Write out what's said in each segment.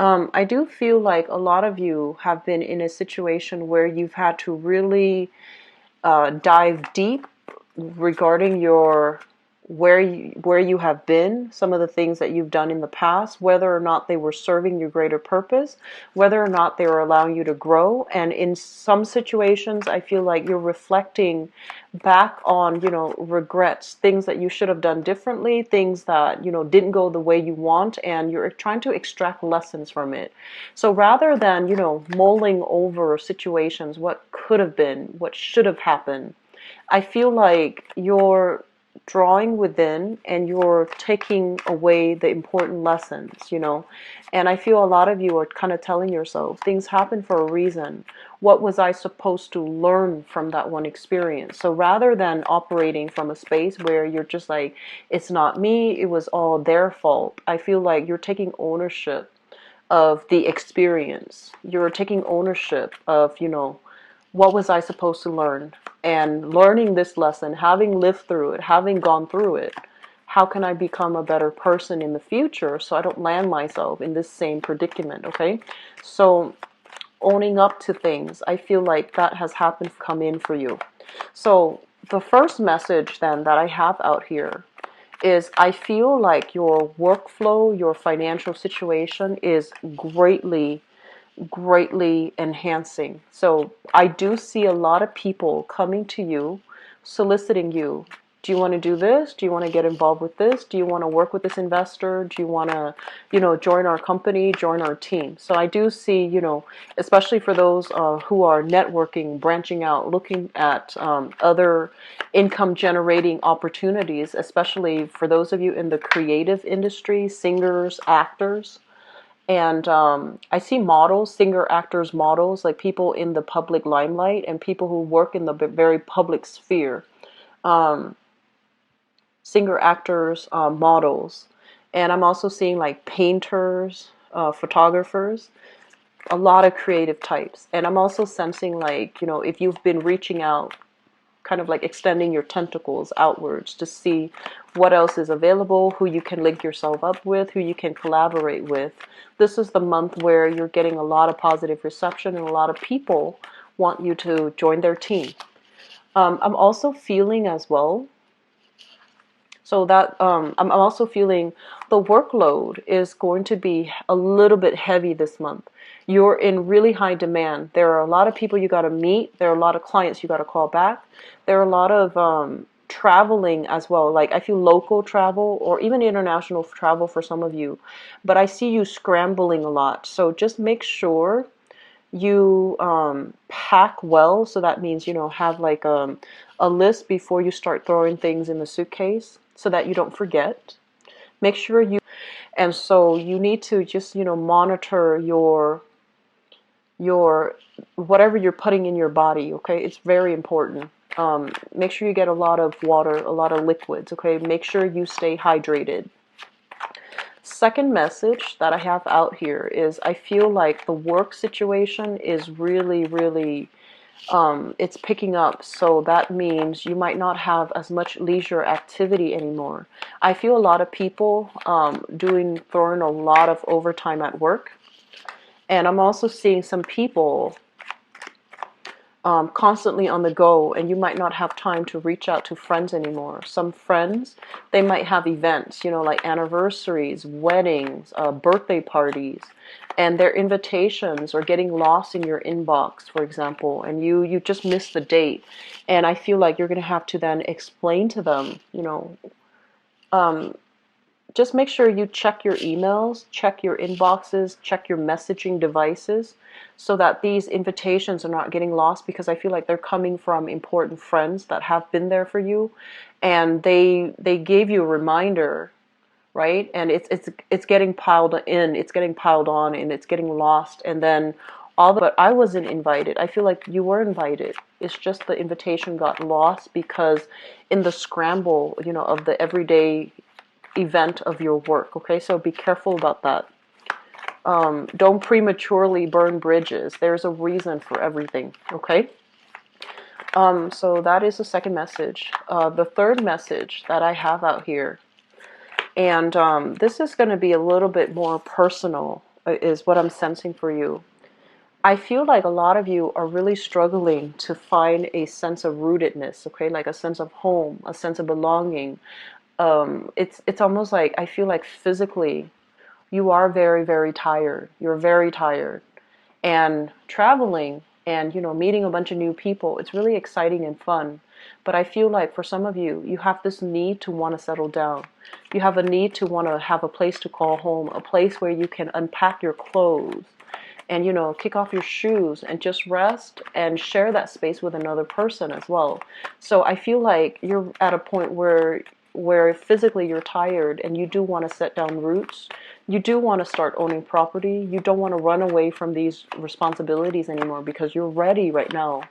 I do feel like a lot of you have been in a situation where you've had to really dive deep regarding your where you have been, some of the things that you've done in the past, whether or not they were serving your greater purpose, whether or not they were allowing you to grow. And in some situations, I feel like you're reflecting back on, regrets, things that you should have done differently, things that, didn't go the way you want, and you're trying to extract lessons from it. So rather than, mulling over situations, what could have been, what should have happened, I feel like you're drawing within and you're taking away the important lessons. And I feel a lot of you are kind of telling yourself, things happen for a reason. What was I supposed to learn from that one experience? So rather than operating from a space where you're just like, it's not me, it was all their fault, I feel like you're taking ownership of the experience. You're taking ownership of, what was I supposed to learn? And learning this lesson, having lived through it, having gone through it, how can I become a better person in the future so I don't land myself in this same predicament, okay? So owning up to things, I feel like that has happened, come in for you. So the first message then that I have out here is I feel like your workflow, your financial situation is greatly enhancing. So I do see a lot of people coming to you, soliciting you. Do you want to do this? Do you want to get involved with this? Do you want to work with this investor? Do you want to, join our company, join our team? So I do see, especially for those who are networking, branching out, looking at other income generating opportunities, especially for those of you in the creative industry, singers, actors. And I see models, singer, actors, models, like people in the public limelight and people who work in the very public sphere. Um, Singer, actors, models. And I'm also seeing like painters, photographers, a lot of creative types. And I'm also sensing like, if you've been reaching out, kind of like extending your tentacles outwards to see what else is available, who you can link yourself up with, who you can collaborate with. This is the month where you're getting a lot of positive reception and a lot of people want you to join their team. I'm also feeling as well, so that I'm also feeling the workload is going to be a little bit heavy this month. You're in really high demand. There are a lot of people you got to meet. There are a lot of clients you got to call back. There are a lot of traveling as well. Like I feel local travel or even international travel for some of you. But I see you scrambling a lot. So just make sure you pack well. So that means, have like a list before you start throwing things in the suitcase so that you don't forget. Make sure you, and so you need to just, monitor your whatever you're putting in your body, okay? It's very important. Make sure you get a lot of water, a lot of liquids, okay? Make sure you stay hydrated. Second message that I have out here is I feel like the work situation is really, it's picking up. So that means you might not have as much leisure activity anymore. I feel a lot of people throwing a lot of overtime at work. And I'm also seeing some people constantly on the go, and you might not have time to reach out to friends anymore. Some friends, they might have events, like anniversaries, weddings, birthday parties, and their invitations are getting lost in your inbox, for example, and you just missed the date. And I feel like you're going to have to then explain to them, um, just make sure you check your emails, check your inboxes, check your messaging devices so that these invitations are not getting lost, because I feel like they're coming from important friends that have been there for you and they gave you a reminder, right? And it's getting piled in, it's getting piled on, and it's getting lost, and then but I wasn't invited. I feel like you were invited. It's just the invitation got lost because in the scramble, of the everyday event of your work, okay? So be careful about that. Don't prematurely burn bridges. There's a reason for everything, okay? So that is the second message. The third message that I have out here, and this is going to be a little bit more personal, is what I'm sensing for you. I feel like a lot of you are really struggling to find a sense of rootedness, okay, like a sense of home, a sense of belonging. It's almost like I feel like physically you are very, very tired. You're very tired. And traveling and, meeting a bunch of new people, it's really exciting and fun. But I feel like for some of you, you have this need to want to settle down. You have a need to want to have a place to call home, a place where you can unpack your clothes and, kick off your shoes and just rest and share that space with another person as well. So I feel like you're at a point where physically you're tired and you do want to set down roots. You do want to start owning property. You don't want to run away from these responsibilities anymore because you're ready right now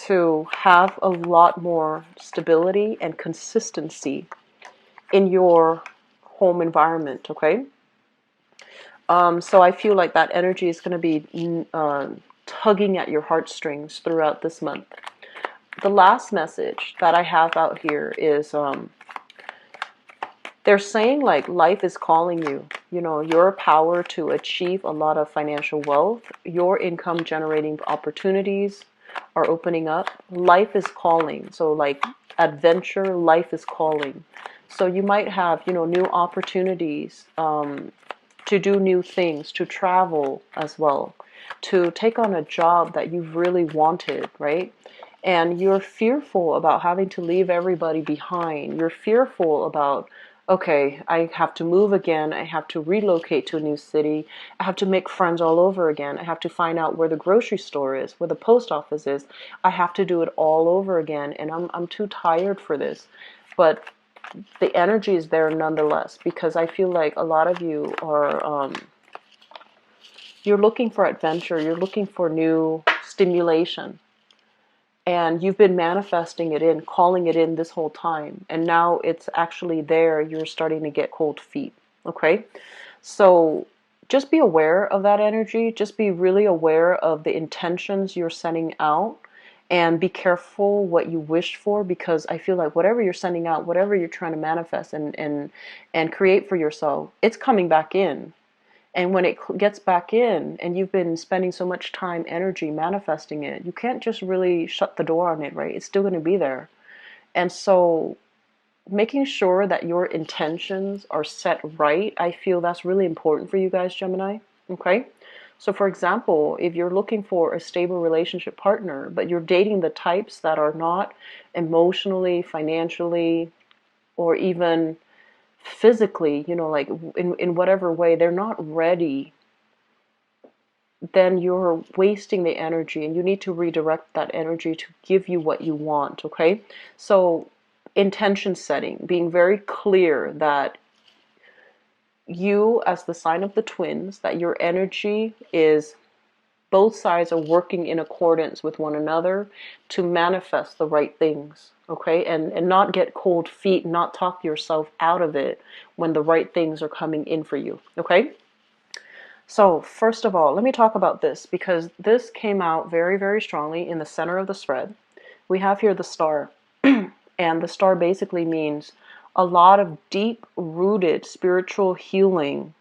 to have a lot more stability and consistency in your home environment, okay? So I feel like that energy is going to be tugging at your heartstrings throughout this month. The last message that I have out here is they're saying like life is calling you. Your power to achieve a lot of financial wealth, your income generating opportunities are opening up. Life is calling. So like adventure, life is calling. So you might have, new opportunities to do new things, to travel as well, to take on a job that you've really wanted, right? And you're fearful about having to leave everybody behind. You're fearful about, okay, I have to move again. I have to relocate to a new city. I have to make friends all over again. I have to find out where the grocery store is, where the post office is. I have to do it all over again. And I'm too tired for this. But the energy is there nonetheless, because I feel like a lot of you are, you're looking for adventure. You're looking for new stimulation. And you've been manifesting it in, calling it in this whole time. And now it's actually there. You're starting to get cold feet. Okay? So just be aware of that energy. Just be really aware of the intentions you're sending out. And be careful what you wish for, because I feel like whatever you're sending out, whatever you're trying to manifest and create for yourself, it's coming back in. And when it gets back in and you've been spending so much time, energy manifesting it, you can't just really shut the door on it, right? It's still going to be there. And so making sure that your intentions are set right, I feel that's really important for you guys, Gemini. Okay? So for example, if you're looking for a stable relationship partner, but you're dating the types that are not emotionally, financially, or even physically, like in whatever way, they're not ready, then you're wasting the energy and you need to redirect that energy to give you what you want, okay? So intention setting, being very clear that you, as the sign of the twins, that your energy is both sides are working in accordance with one another to manifest the right things, okay? And not get cold feet, not talk yourself out of it when the right things are coming in for you, okay? So first of all, let me talk about this, because this came out very, very strongly in the center of the spread. We have here the star, and the star basically means a lot of deep-rooted spiritual healing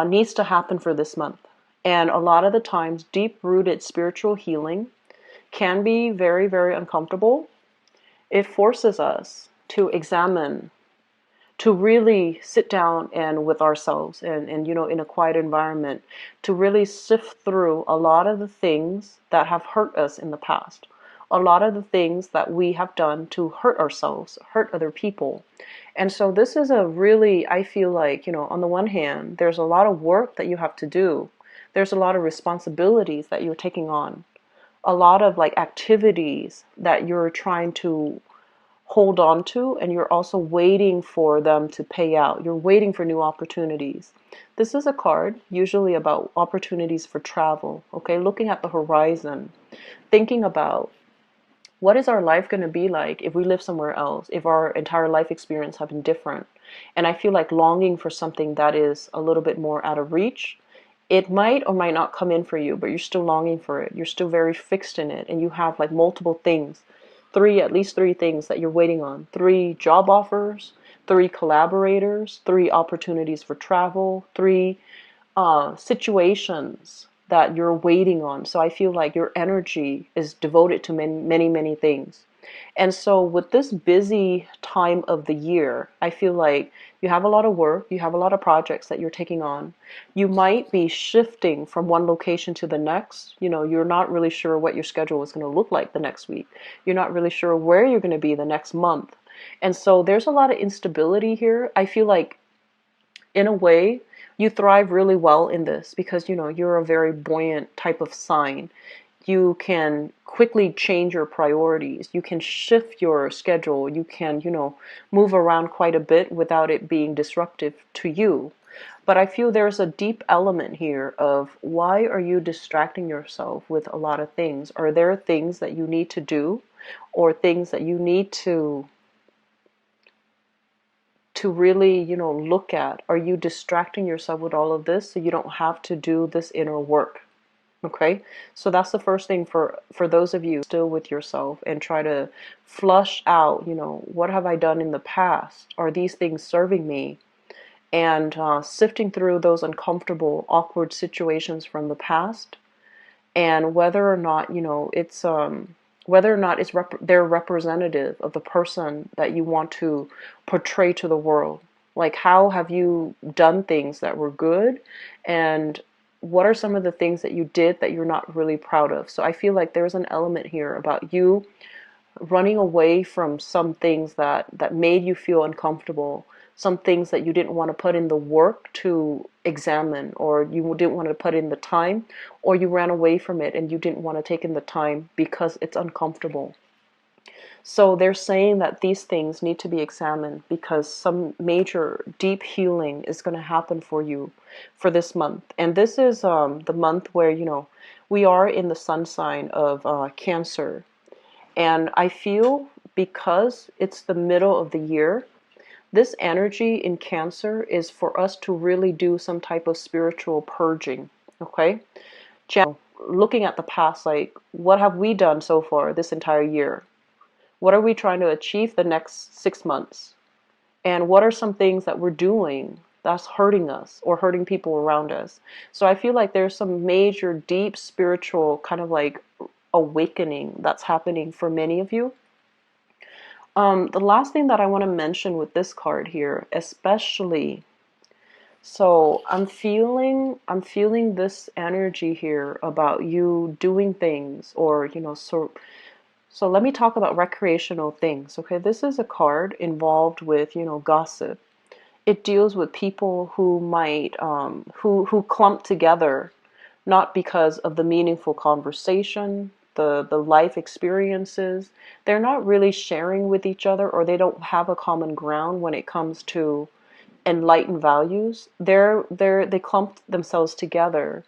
needs to happen for this month. And a lot of the times, deep-rooted spiritual healing can be very, very uncomfortable. It forces us to examine, to really sit down and with ourselves and in a quiet environment, to really sift through a lot of the things that have hurt us in the past, a lot of the things that we have done to hurt ourselves, hurt other people. And so this is a really, I feel like, on the one hand, there's a lot of work that you have to do. There's a lot of responsibilities that you're taking on, a lot of like activities that you're trying to hold on to, and you're also waiting for them to pay out. You're waiting for new opportunities. This is a card usually about opportunities for travel, okay? Looking at the horizon, thinking about what is our life going to be like if we live somewhere else, if our entire life experience have been different. And I feel like longing for something that is a little bit more out of reach. It might or might not come in for you, but you're still longing for it. You're still very fixed in it, and you have like multiple things. At least three things that you're waiting on. 3 job offers, 3 collaborators, 3 opportunities for travel, 3 situations that you're waiting on. So I feel like your energy is devoted to many, many, many things. And so with this busy time of the year, I feel like you have a lot of work, you have a lot of projects that you're taking on. You might be shifting from one location to the next. You know, you're not really sure what your schedule is going to look like the next week. You're not really sure where you're going to be the next month. And so there's a lot of instability here. I feel like in a way, you thrive really well in this because, you know, you're a very buoyant type of sign. You can quickly change your priorities. You can shift your schedule. You can, you know, move around quite a bit without it being disruptive to you. But I feel there's a deep element here of why are you distracting yourself with a lot of things? Are there things that you need to do or things that you need to really, you know, look at? Are you distracting yourself with all of this so you don't have to do this inner work? Okay, so that's the first thing for those of you still with yourself and try to flush out, you know, what have I done in the past? Are these things serving me? And sifting through those uncomfortable, awkward situations from the past, and whether or not, you know, it's whether or not they're representative of the person that you want to portray to the world. Like, how have you done things that were good, and what are some of the things that you did that you're not really proud of? So I feel like there's an element here about you running away from some things that made you feel uncomfortable, some things that you didn't want to put in the work to examine, or you didn't want to put in the time, or you ran away from it and you didn't want to take in the time because it's uncomfortable. So they're saying that these things need to be examined because some major deep healing is going to happen for you for this month. And this is the month where, you know, we are in the sun sign of Cancer. And I feel because it's the middle of the year, this energy in Cancer is for us to really do some type of spiritual purging, okay? Looking at the past, like, what have we done so far this entire year? What are we trying to achieve the next 6 months? And what are some things that we're doing that's hurting us or hurting people around us? So I feel like there's some major, deep spiritual kind of like awakening that's happening for many of you. The last thing that I want to mention with this card here, especially, so I'm feeling this energy here about you doing things, or, you know, so let me talk about recreational things. Okay, this is a card involved with, you know, gossip. It deals with people who might who clump together, not because of the meaningful conversation, the life experiences. They're not really sharing with each other, or they don't have a common ground when it comes to enlightened values. They clump themselves together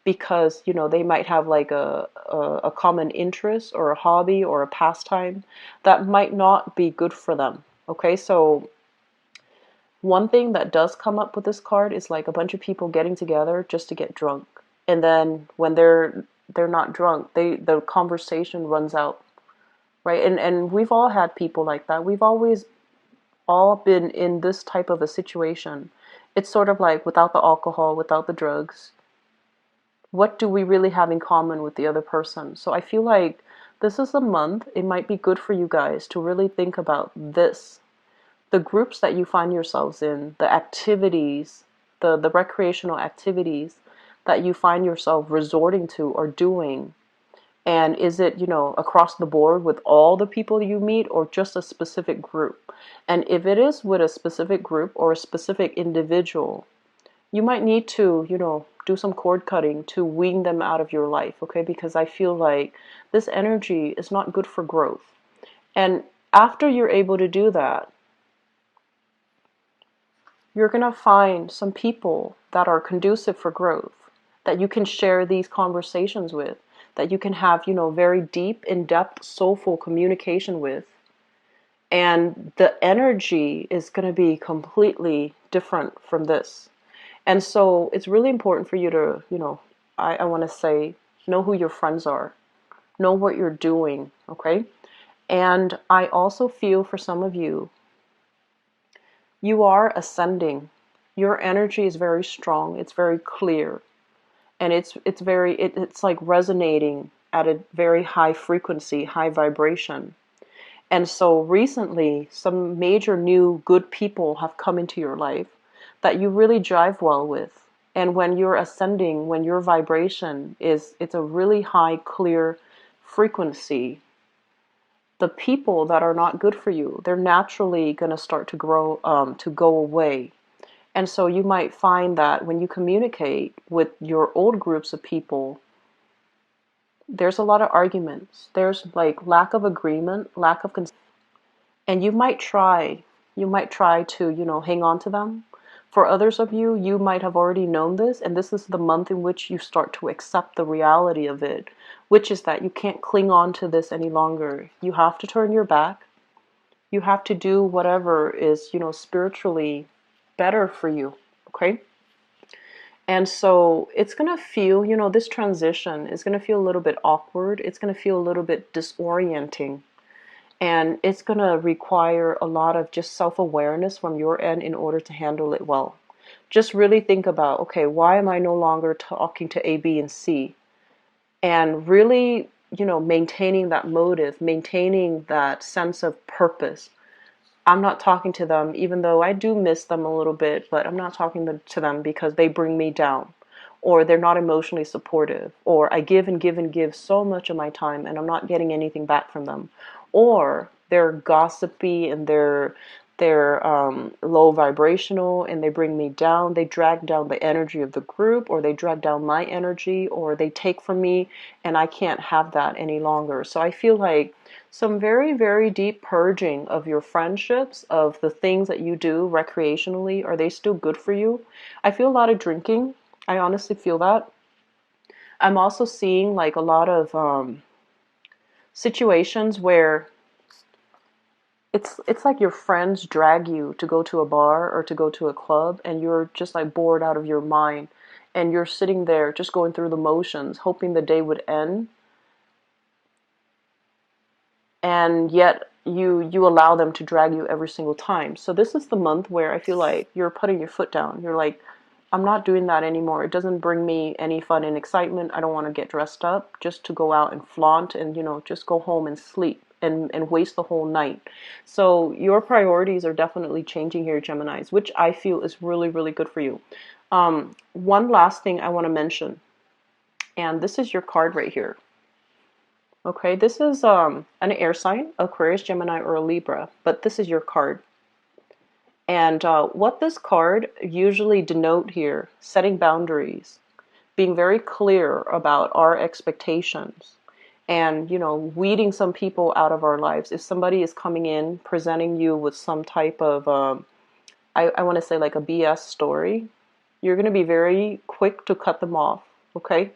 because, you know, they might have like a common interest or a hobby or a pastime that might not be good for them. Okay, so one thing that does come up with this card is like a bunch of people getting together just to get drunk. And then when they're not drunk, the conversation runs out, right? And we've all had people like that. We've always all been in this type of a situation. It's sort of like without the alcohol, without the drugs, what do we really have in common with the other person? So I feel like this is a month, it might be good for you guys to really think about this. The groups that you find yourselves in, the activities, the recreational activities that you find yourself resorting to or doing. And is it, you know, across the board with all the people you meet, or just a specific group? And if it is with a specific group or a specific individual, you might need to, you know, do some cord cutting to wean them out of your life, okay? Because I feel like this energy is not good for growth. And after you're able to do that, you're going to find some people that are conducive for growth, that you can share these conversations with, that you can have, you know, very deep, in-depth, soulful communication with. And the energy is going to be completely different from this. And so it's really important for you to, you know, I want to say, know who your friends are, know what you're doing, okay? And I also feel for some of you, you are ascending. your energy is very strong. It's very clear, and it's like resonating at a very high frequency, high vibration. And so recently, some major new good people have come into your life that you really jive well with. And when you're ascending, when your vibration it's a really high, clear frequency, the people that are not good for you, they're naturally going to start to to go away. And so you might find that when you communicate with your old groups of people, there's a lot of arguments. There's like lack of agreement, lack of consent. And you might try to, hang on to them. For others of you, you might have already known this, and this is the month in which you start to accept the reality of it, which is that you can't cling on to this any longer. You have to turn your back. You have to do whatever is, spiritually better for you, okay? And so it's going to feel, this transition is going to feel a little bit awkward. It's going to feel a little bit disorienting. And it's going to require a lot of just self-awareness from your end in order to handle it well. Just really think about, okay, why am I no longer talking to A, B, and C? And really, maintaining that motive, maintaining that sense of purpose. I'm not talking to them, even though I do miss them a little bit, but I'm not talking to them because they bring me down, or they're not emotionally supportive, or I give and give and give so much of my time and I'm not getting anything back from them, or they're gossipy and they're low vibrational and they bring me down. They drag down the energy of the group, or they drag down my energy, or they take from me, and I can't have that any longer. So I feel like some very, very deep purging of your friendships, of the things that you do recreationally. Are they still good for you? I feel a lot of drinking. I honestly feel that. I'm also seeing like a lot of situations where it's like your friends drag you to go to a bar or to go to a club, and you're just like bored out of your mind, and you're sitting there just going through the motions, hoping the day would end, and yet you allow them to drag you every single time. So this is the month where I feel like you're putting your foot down. You're like, I'm not doing that anymore. It doesn't bring me any fun and excitement. I don't want to get dressed up just to go out and flaunt and, just go home and sleep and waste the whole night. So your priorities are definitely changing here, Geminis, which I feel is really, really good for you. One last thing I want to mention, and this is your card right here. Okay, this is an air sign, Aquarius, Gemini, or a Libra, but this is your card. And what this card usually denote here, setting boundaries, being very clear about our expectations, and, weeding some people out of our lives. If somebody is coming in, presenting you with some type of, I want to say like a BS story, you're going to be very quick to cut them off, okay?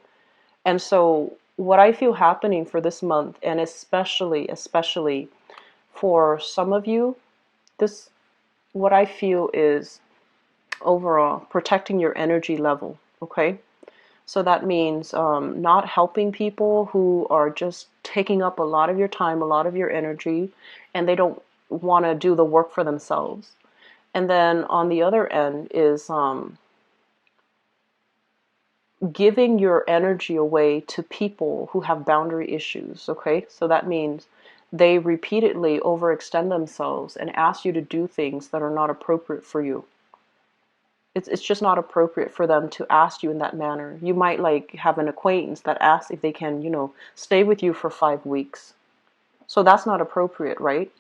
And so what I feel happening for this month, and especially for some of you, what I feel is overall protecting your energy level, okay? So that means not helping people who are just taking up a lot of your time, a lot of your energy, and they don't want to do the work for themselves. And then on the other end is giving your energy away to people who have boundary issues, okay? So that means they repeatedly overextend themselves and ask you to do things that are not appropriate for you. It's just not appropriate for them to ask you in that manner. You might like have an acquaintance that asks if they can, stay with you for 5 weeks. So that's not appropriate, right?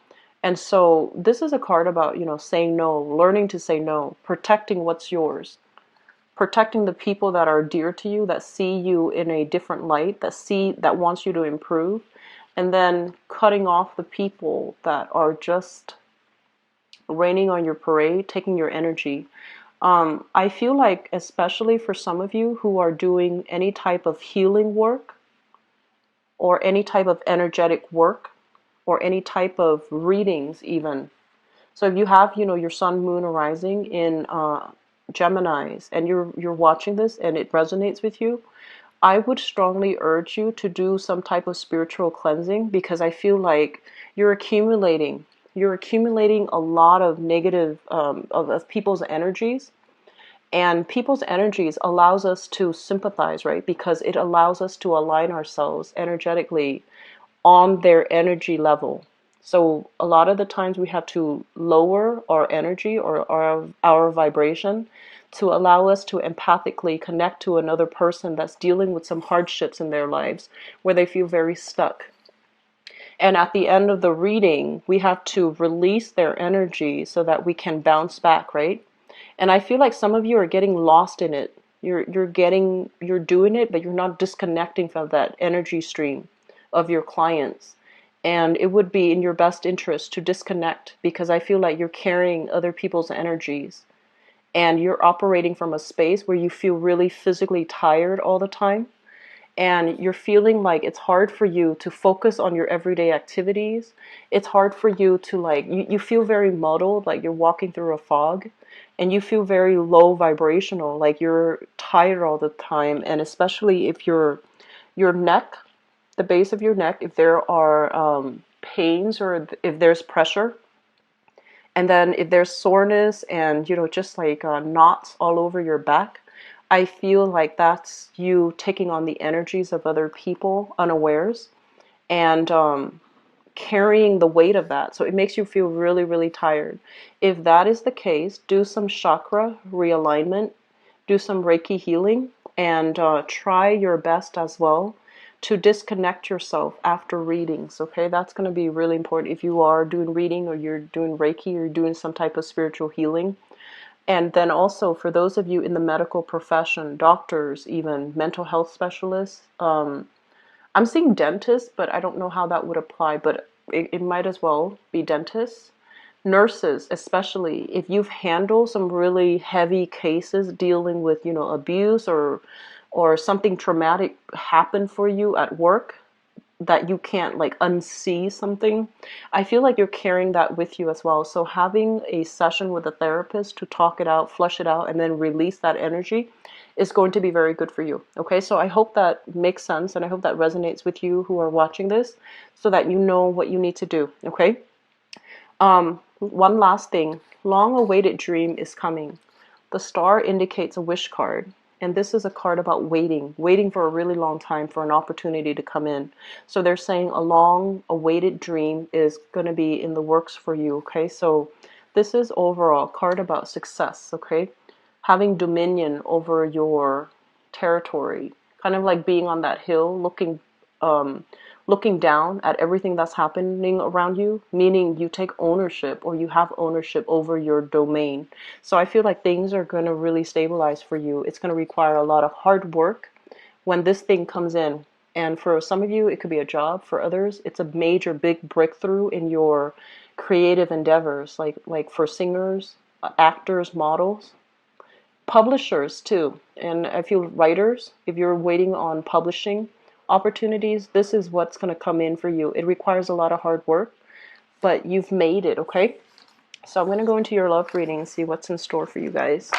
And so this is a card about, saying no, learning to say no, protecting what's yours, protecting the people that are dear to you, that see you in a different light, that wants you to improve, and then cutting off the people that are just raining on your parade, taking your energy. I feel like, especially for some of you who are doing any type of healing work, or any type of energetic work, or any type of readings even. So if you have, your sun, moon, or rising in Geminis, and you're watching this and it resonates with you, I would strongly urge you to do some type of spiritual cleansing, because I feel like you're accumulating a lot of negative of people's energies. And people's energies allows us to sympathize, right? Because it allows us to align ourselves energetically on their energy level. So a lot of the times we have to lower our energy or our vibration to allow us to empathically connect to another person that's dealing with some hardships in their lives where they feel very stuck. And at the end of the reading, we have to release their energy so that we can bounce back, right? And I feel like some of you are getting lost in it. You're doing it, but you're not disconnecting from that energy stream of your clients. And it would be in your best interest to disconnect, because I feel like you're carrying other people's energies and you're operating from a space where you feel really physically tired all the time, and you're feeling like it's hard for you to focus on your everyday activities. It's hard for you to, like, you feel very muddled, like you're walking through a fog, and you feel very low vibrational, like you're tired all the time. And especially if your neck, the base of your neck, if there are pains or if there's pressure, and then if there's soreness and, just like knots all over your back, I feel like that's you taking on the energies of other people unawares, and carrying the weight of that. So it makes you feel really, really tired. If that is the case, do some chakra realignment, do some Reiki healing, and try your best as well to disconnect yourself after readings, okay? That's going to be really important if you are doing reading or you're doing Reiki or you're doing some type of spiritual healing. And then also for those of you in the medical profession, doctors, even mental health specialists, I'm seeing dentists, but I don't know how that would apply, but it might as well be dentists. Nurses, especially, if you've handled some really heavy cases dealing with, abuse or something traumatic happened for you at work that you can't like unsee something, I feel like you're carrying that with you as well. So having a session with a therapist to talk it out, flush it out, and then release that energy is going to be very good for you. Okay, so I hope that makes sense, and I hope that resonates with you who are watching this, so that you know what you need to do. Okay. One last thing. Long-awaited dream is coming. The star indicates a wish card, and this is a card about waiting for a really long time for an opportunity to come in. So they're saying a long-awaited dream is going to be in the works for you. Okay, so this is overall a card about success. Okay, having dominion over your territory, kind of like being on that hill looking down at everything that's happening around you, meaning you take ownership or you have ownership over your domain. So I feel like things are going to really stabilize for you. It's going to require a lot of hard work when this thing comes in. And for some of you, it could be a job. For others, it's a major, big breakthrough in your creative endeavors, like for singers, actors, models, publishers too. And I feel writers, if you're waiting on publishing opportunities, this is what's going to come in for you. It requires a lot of hard work, but you've made it, okay? So I'm going to go into your love reading and see what's in store for you guys.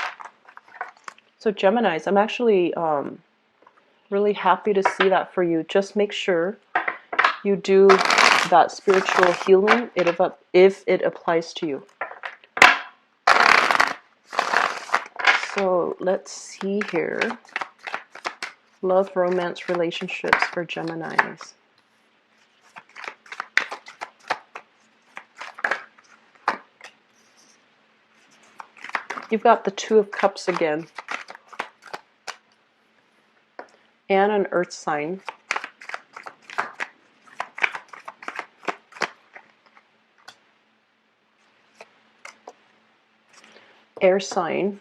So Geminis, I'm actually really happy to see that for you. Just make sure you do that spiritual healing if it applies to you. So let's see here. Love, romance, relationships for Geminis. You've got the Two of Cups again. And an earth sign. Air sign.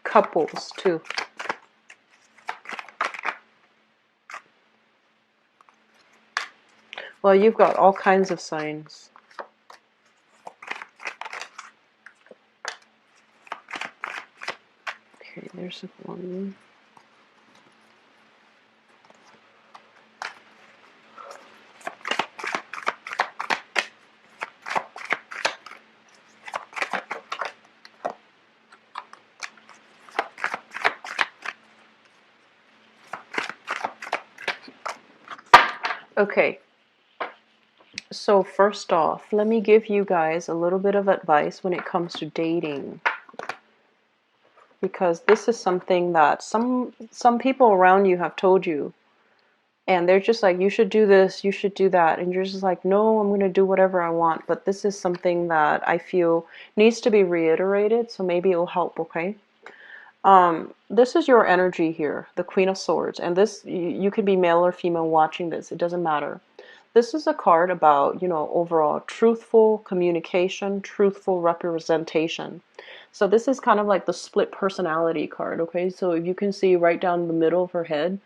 Couples too. Well, you've got all kinds of signs. Okay, there's one. Okay. So first off, let me give you guys a little bit of advice when it comes to dating. because this is something that some people around you have told you, and they're just like, you should do this, you should do that, and you're just like, no, I'm going to do whatever I want. But this is something that I feel needs to be reiterated, so maybe it will help. Okay. This is your energy here, the Queen of Swords, and this, you can be male or female watching this, it doesn't matter. This is a card about, overall truthful communication, truthful representation. So this is kind of like the split personality card, okay? So if you can see right down the middle of her head,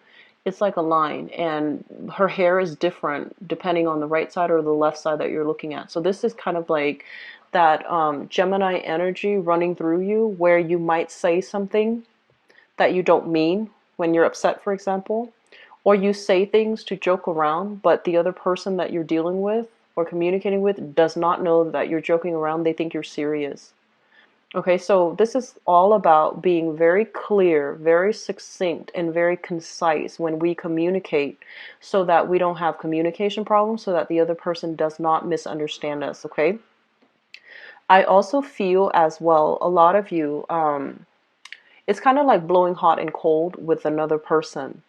it's like a line, and her hair is different depending on the right side or the left side that you're looking at. So this is kind of like that Gemini energy running through you, where you might say something that you don't mean when you're upset, for example, or you say things to joke around, but the other person that you're dealing with or communicating with does not know that you're joking around. They think you're serious. Okay, so this is all about being very clear, very succinct, and very concise when we communicate, so that we don't have communication problems, so that the other person does not misunderstand us, okay? I also feel as well, a lot of you, it's kind of like blowing hot and cold with another person.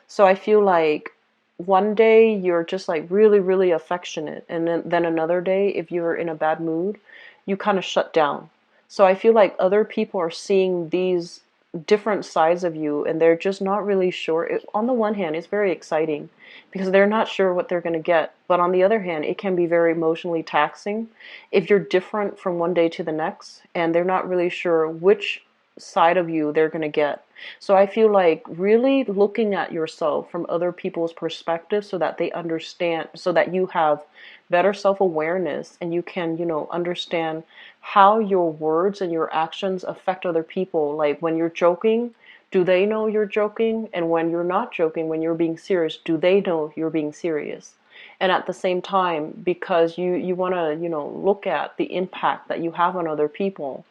So I feel like one day you're just like really, really affectionate, and then another day, if you're in a bad mood, you kind of shut down. So I feel like other people are seeing these different sides of you, and they're just not really sure. On the one hand, it's very exciting because they're not sure what they're going to get. But on the other hand, it can be very emotionally taxing if you're different from one day to the next, and they're not really sure which side of you they're going to get. So I feel like really looking at yourself from other people's perspective, so that they understand, so that you have better self-awareness, and you can, understand how your words and your actions affect other people. Like when you're joking, do they know you're joking? And when you're not joking, when you're being serious, do they know you're being serious? And at the same time, because you want to, look at the impact that you have on other people,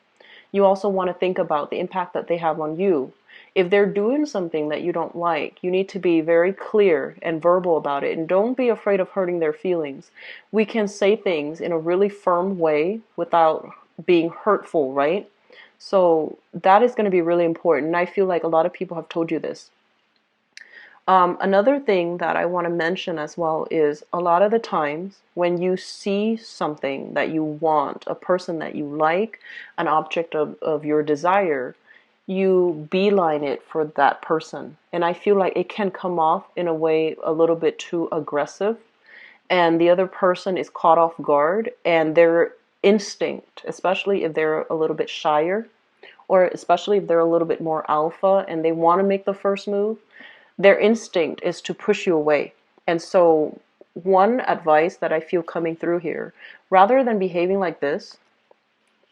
you also want to think about the impact that they have on you. If they're doing something that you don't like, you need to be very clear and verbal about it, and don't be afraid of hurting their feelings. We can say things in a really firm way without being hurtful, right? So that is going to be really important. And I feel like a lot of people have told you this. Another thing that I want to mention as well is, a lot of the times when you see something that you want, a person that you like, an object of your desire, you beeline it for that person. And I feel like it can come off in a way a little bit too aggressive, and the other person is caught off guard, and their instinct, especially if they're a little bit shyer, or especially if they're a little bit more alpha and they want to make the first move, their instinct is to push you away. And so one advice that I feel coming through here, rather than behaving like this,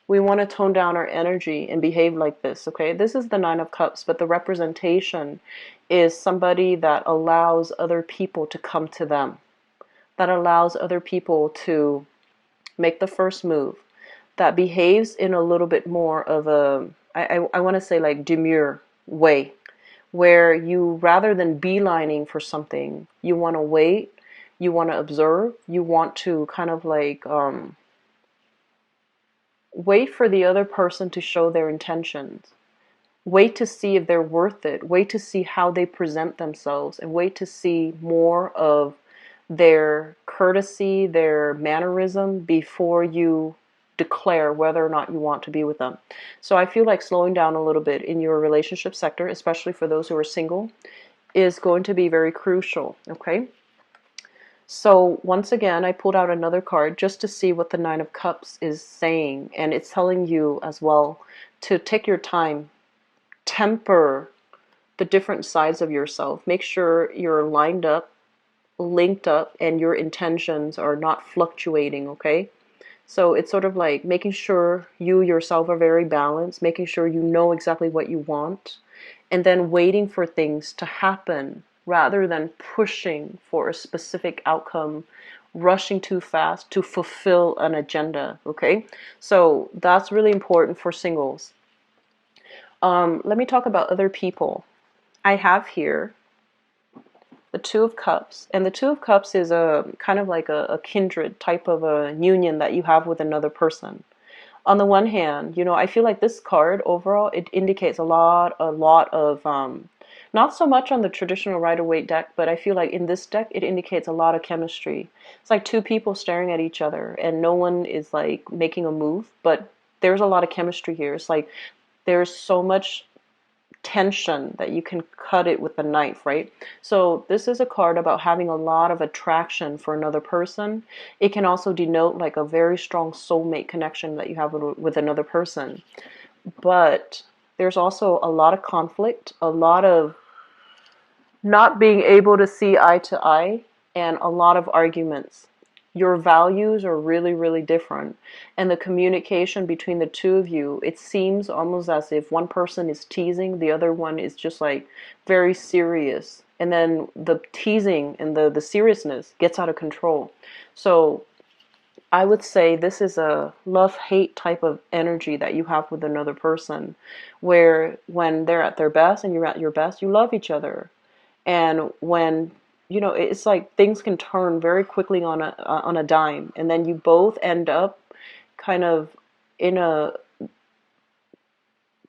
we want to tone down our energy and behave like this, okay? This is the Nine of Cups, but the representation is somebody that allows other people to come to them, that allows other people to make the first move, that behaves in a little bit more of a, I want to say like demure way, where you, rather than beelining for something, you want to wait, you want to observe, you want to kind of like wait for the other person to show their intentions. Wait to see if they're worth it. Wait to see how they present themselves, and wait to see more of their courtesy, their mannerism, before you declare whether or not you want to be with them. So I feel like slowing down a little bit in your relationship sector, especially for those who are single, is going to be very crucial, okay? So once again, I pulled out another card just to see what the Nine of Cups is saying, and it's telling you as well to take your time, temper the different sides of yourself. Make sure you're lined up, linked up, and your intentions are not fluctuating, okay? So it's sort of like making sure you yourself are very balanced, making sure you know exactly what you want, and then waiting for things to happen rather than pushing for a specific outcome, rushing too fast to fulfill an agenda, okay? So that's really important for singles. Let me talk about other people. I have here the Two of Cups, and the Two of Cups is a kind of like a kindred type of a union that you have with another person. On the one hand, I feel like this card overall, it indicates a lot of, not so much on the traditional Rider-Waite deck, but I feel like in this deck, it indicates a lot of chemistry. It's like two people staring at each other and no one is like making a move, but there's a lot of chemistry here. It's like there's so much tension that you can cut it with a knife, right? So this is a card about having a lot of attraction for another person. It can also denote like a very strong soulmate connection that you have with another person. But there's also a lot of conflict, a lot of not being able to see eye to eye, and a lot of arguments. Your values are really, really different. And the communication between the two of you, it seems almost as if one person is teasing, the other one is just like very serious. And then the teasing and the seriousness gets out of control. So I would say this is a love-hate type of energy that you have with another person, where when they're at their best and you're at your best, you love each other. And when it's like things can turn very quickly on a dime, and then you both end up kind of in a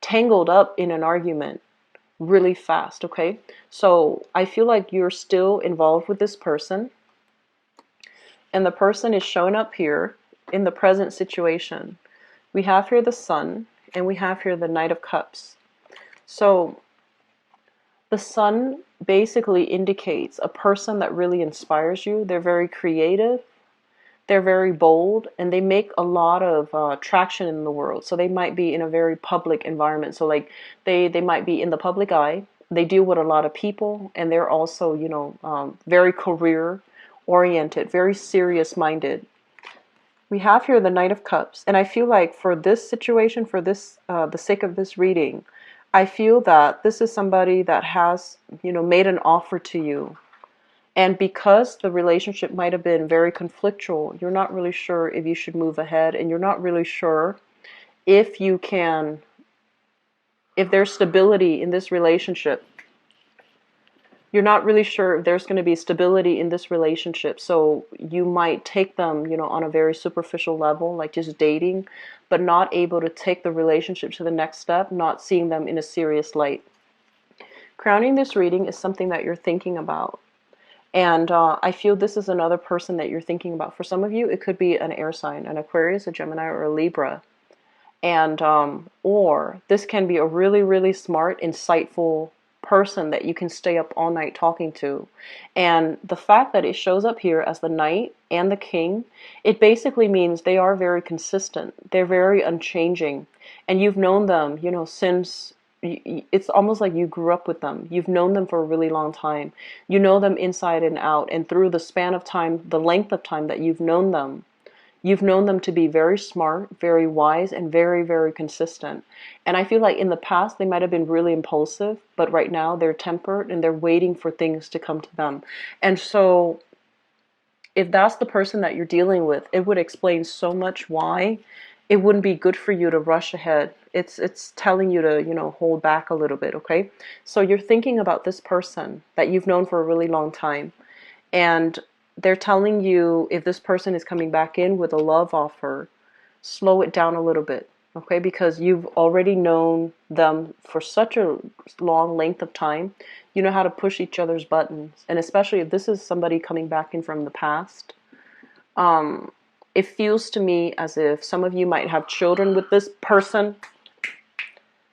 tangled up in an argument really fast. Okay, so I feel like you're still involved with this person, and the person is showing up here in the present situation. We have here the Sun, and we have here the Knight of Cups. So the Sun basically indicates a person that really inspires you. They're very creative, they're very bold, and they make a lot of traction in the world. So they might be in a very public environment. So like they might be in the public eye. They deal with a lot of people, and they're also, very career oriented, very serious minded. We have here the Knight of Cups, and I feel like for this situation, for this the sake of this reading, I feel that this is somebody that has, made an offer to you. And because the relationship might have been very conflictual, you're not really sure if you should move ahead, and you're not really sure if you can, if there's stability in this relationship. You're not really sure if there's going to be stability in this relationship. So you might take them, on a very superficial level, like just dating, but not able to take the relationship to the next step, not seeing them in a serious light. Crowning this reading is something that you're thinking about. And I feel this is another person that you're thinking about. For some of you, it could be an air sign, an Aquarius, a Gemini, or a Libra. And or this can be a really, really smart, insightful person that you can stay up all night talking to. And the fact that it shows up here as the Knight and the King, it basically means they are very consistent. They're very unchanging. And you've known them, since it's almost like you grew up with them. You've known them for a really long time. You know them inside and out. And through the span of time, the length of time that you've known them to be very smart, very wise, and very, very consistent. And I feel like in the past, they might have been really impulsive, but right now they're tempered and they're waiting for things to come to them. And so if that's the person that you're dealing with, it would explain so much why it wouldn't be good for you to rush ahead. It's telling you to, hold back a little bit, okay? So you're thinking about this person that you've known for a really long time, and they're telling you, if this person is coming back in with a love offer, slow it down a little bit, okay? Because you've already known them for such a long length of time. You know how to push each other's buttons. And especially if this is somebody coming back in from the past, it feels to me as if some of you might have children with this person.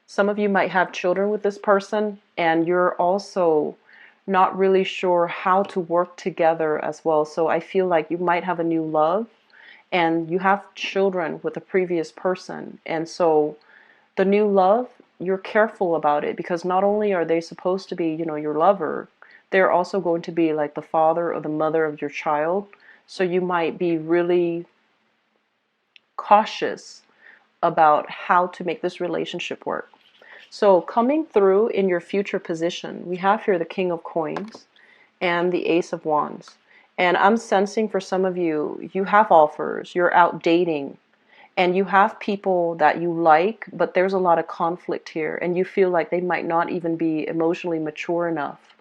Some of you might have children with this person, and you're also not really sure how to work together as well. So I feel like you might have a new love, and you have children with a previous person. And so the new love, you're careful about it, because not only are they supposed to be, your lover, they're also going to be like the father or the mother of your child. So you might be really cautious about how to make this relationship work. So coming through in your future position, we have here the King of Coins and the Ace of Wands. And I'm sensing for some of you, you have offers, you're out dating, and you have people that you like, but there's a lot of conflict here, and you feel like they might not even be emotionally mature enough.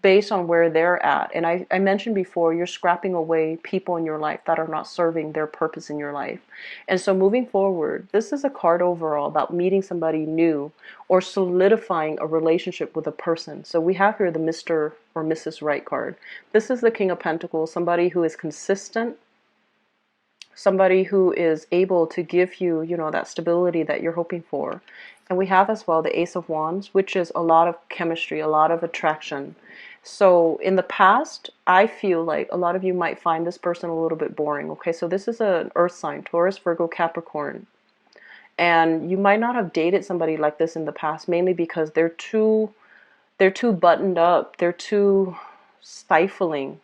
based on where they're at. And I mentioned before, you're scrapping away people in your life that are not serving their purpose in your life. And so moving forward, this is a card overall about meeting somebody new or solidifying a relationship with a person. So we have here the Mr. or Mrs. Right card. This is the King of Pentacles, somebody who is consistent, somebody who is able to give you, you know, that stability that you're hoping for. And we have as well the Ace of Wands, which is a lot of chemistry, a lot of attraction. So in the past, I feel like a lot of you might find this person a little bit boring. Okay, so this is an earth sign, Taurus, Virgo, Capricorn. And you might not have dated somebody like this in the past, mainly because they're too buttoned up, they're too stifling.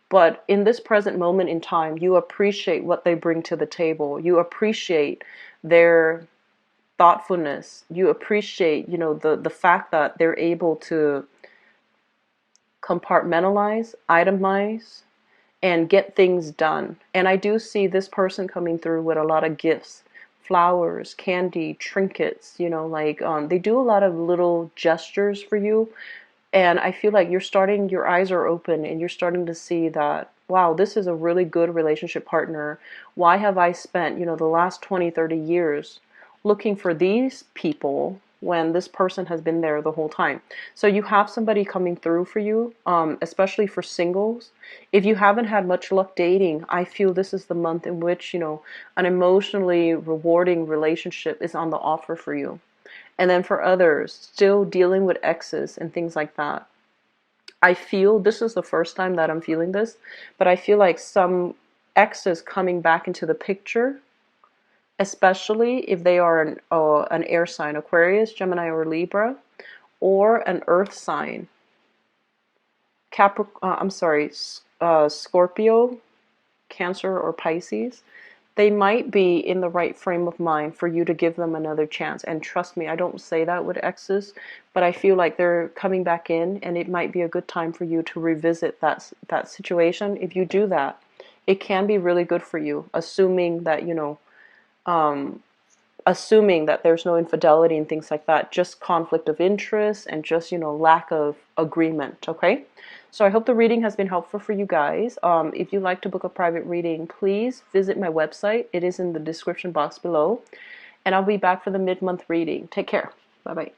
But in this present moment in time, you appreciate what they bring to the table. You appreciate their thoughtfulness. You appreciate, you know, the fact that they're able to compartmentalize, itemize, and get things done. And I do see this person coming through with a lot of gifts, flowers, candy, trinkets, you know, like they do a lot of little gestures for you. And I feel like your eyes are open and you're starting to see that, wow, this is a really good relationship partner. Why have I spent, you know, the last 20, 30 years looking for these people when this person has been there the whole time? So you have somebody coming through for you, especially for singles. If you haven't had much luck dating, I feel this is the month in which, you know, an emotionally rewarding relationship is on the offer for you. And then for others, still dealing with exes and things like that. I feel this is the first time that I'm feeling this, but I feel like some exes coming back into the picture, especially if they are an air sign, Aquarius, Gemini, or Libra, or an earth sign, Scorpio, Cancer, or Pisces. They might be in the right frame of mind for you to give them another chance. And trust me, I don't say that with exes, but I feel like they're coming back in, and it might be a good time for you to revisit that situation. If you do that, it can be really good for you, assuming that, you know, assuming that there's no infidelity and things like that, just conflict of interest and just, you know, lack of agreement, okay? So I hope the reading has been helpful for you guys. If you'd like to book a private reading, please visit my website. It is in the description box below. And I'll be back for the mid-month reading. Take care. Bye-bye.